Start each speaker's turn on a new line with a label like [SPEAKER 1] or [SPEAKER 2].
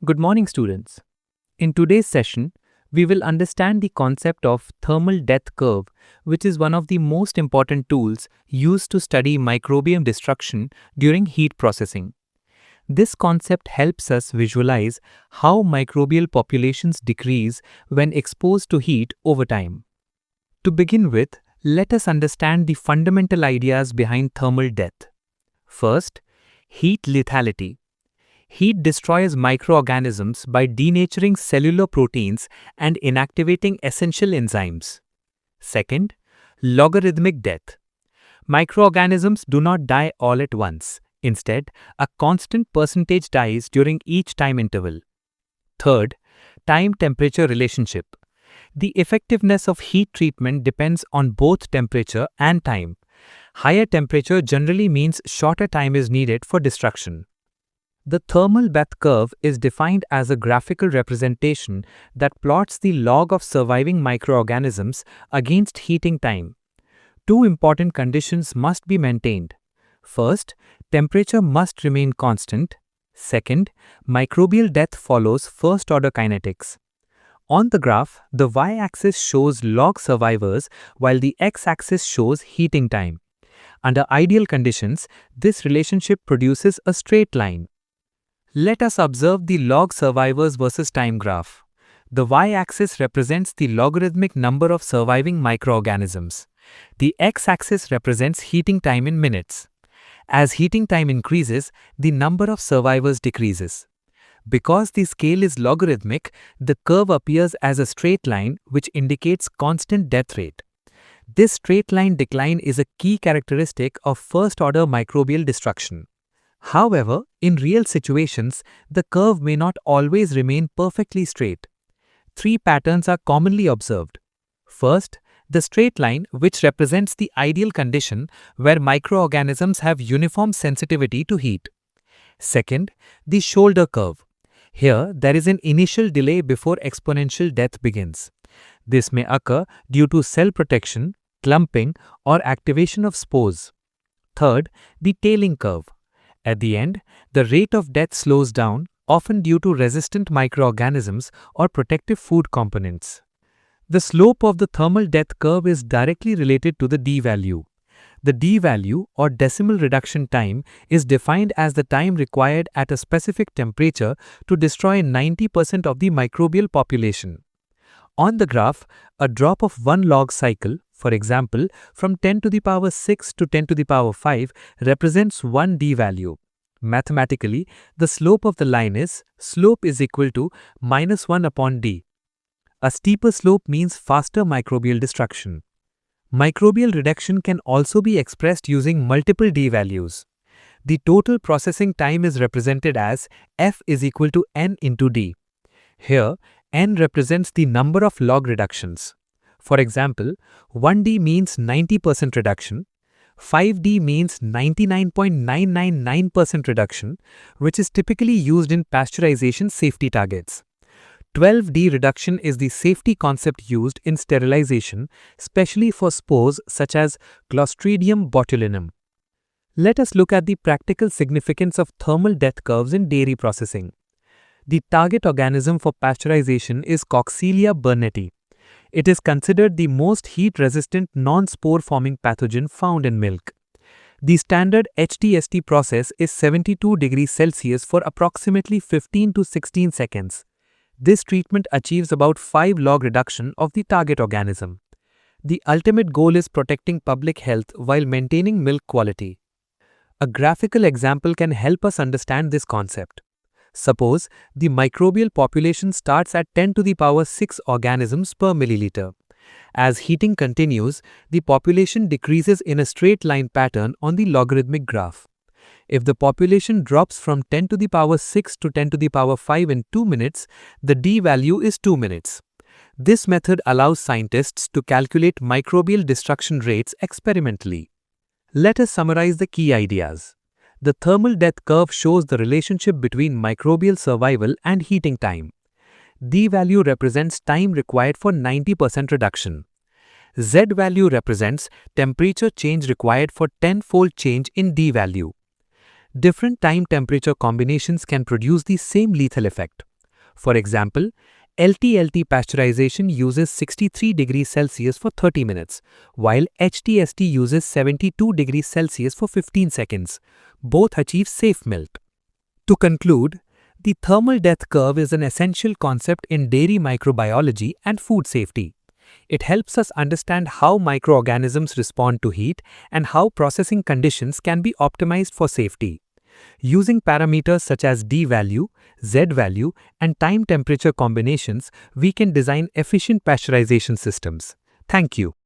[SPEAKER 1] Good morning, students. In today's session, we will understand the concept of thermal death curve, which is one of the most important tools used to study microbiome destruction during heat processing. This concept helps us visualize how microbial populations decrease when exposed to heat over time. To begin with, let us understand the fundamental ideas behind thermal death. First, heat lethality. Heat destroys microorganisms by denaturing cellular proteins and inactivating essential enzymes. Second, logarithmic death. Microorganisms do not die all at once. Instead, a constant percentage dies during each time interval. Third, time-temperature relationship. The effectiveness of heat treatment depends on both temperature and time. Higher temperature generally means shorter time is needed for destruction. The thermal death curve is defined as a graphical representation that plots the log of surviving microorganisms against heating time. Two important conditions must be maintained. First, temperature must remain constant. Second, microbial death follows first-order kinetics. On the graph, the y-axis shows log survivors while the x-axis shows heating time. Under ideal conditions, this relationship produces a straight line. Let us observe the log survivors versus time graph. The y-axis represents the logarithmic number of surviving microorganisms. The x-axis represents heating time in minutes. As heating time increases, the number of survivors decreases. Because the scale is logarithmic, the curve appears as a straight line which indicates constant death rate. This straight line decline is a key characteristic of first-order microbial destruction. However, in real situations, the curve may not always remain perfectly straight. Three patterns are commonly observed. First, the straight line, which represents the ideal condition where microorganisms have uniform sensitivity to heat. Second, the shoulder curve. Here, there is an initial delay before exponential death begins. This may occur due to cell protection, clumping, or activation of spores. Third, the tailing curve. At the end, the rate of death slows down, often due to resistant microorganisms or protective food components. The slope of the thermal death curve is directly related to the d-value. The d-value, or decimal reduction time, is defined as the time required at a specific temperature to destroy 90% of the microbial population. On the graph, a drop of 1 log cycle, for example, from 10 to the power 6 to 10 to the power 5 represents 1 d-value. Mathematically, the slope of the line is slope is equal to -1 upon d. A steeper slope means faster microbial destruction. Microbial reduction can also be expressed using multiple d-values. The total processing time is represented as F is equal to n into d. Here, n represents the number of log reductions. For example, 1D means 90% reduction, 5D means 99.999% reduction, which is typically used in pasteurization safety targets. 12D reduction is the safety concept used in sterilization, especially for spores such as Clostridium botulinum. Let us look at the practical significance of thermal death curves in dairy processing. The target organism for pasteurization is Coxiella burnetii. It is considered the most heat-resistant non-spore-forming pathogen found in milk. The standard HTST process is 72 degrees Celsius for approximately 15 to 16 seconds. This treatment achieves about 5 log reduction of the target organism. The ultimate goal is protecting public health while maintaining milk quality. A graphical example can help us understand this concept. Suppose the microbial population starts at 10 to the power 6 organisms per milliliter. As heating continues, the population decreases in a straight line pattern on the logarithmic graph. If the population drops from 10 to the power 6 to 10 to the power 5 in 2 minutes, the d-value is 2 minutes. This method allows scientists to calculate microbial destruction rates experimentally. Let us summarize the key ideas. The thermal death curve shows the relationship between microbial survival and heating time. D-value represents time required for 90% reduction. Z-value represents temperature change required for 10-fold change in D-value. Different time-temperature combinations can produce the same lethal effect. For example, LTLT pasteurization uses 63 degrees Celsius for 30 minutes, while HTST uses 72 degrees Celsius for 15 seconds. Both achieve safe melt. To conclude, the thermal death curve is an essential concept in dairy microbiology and food safety. It helps us understand how microorganisms respond to heat and how processing conditions can be optimized for safety. Using parameters such as D value, Z value, and time temperature combinations, we can design efficient pasteurization systems. Thank you.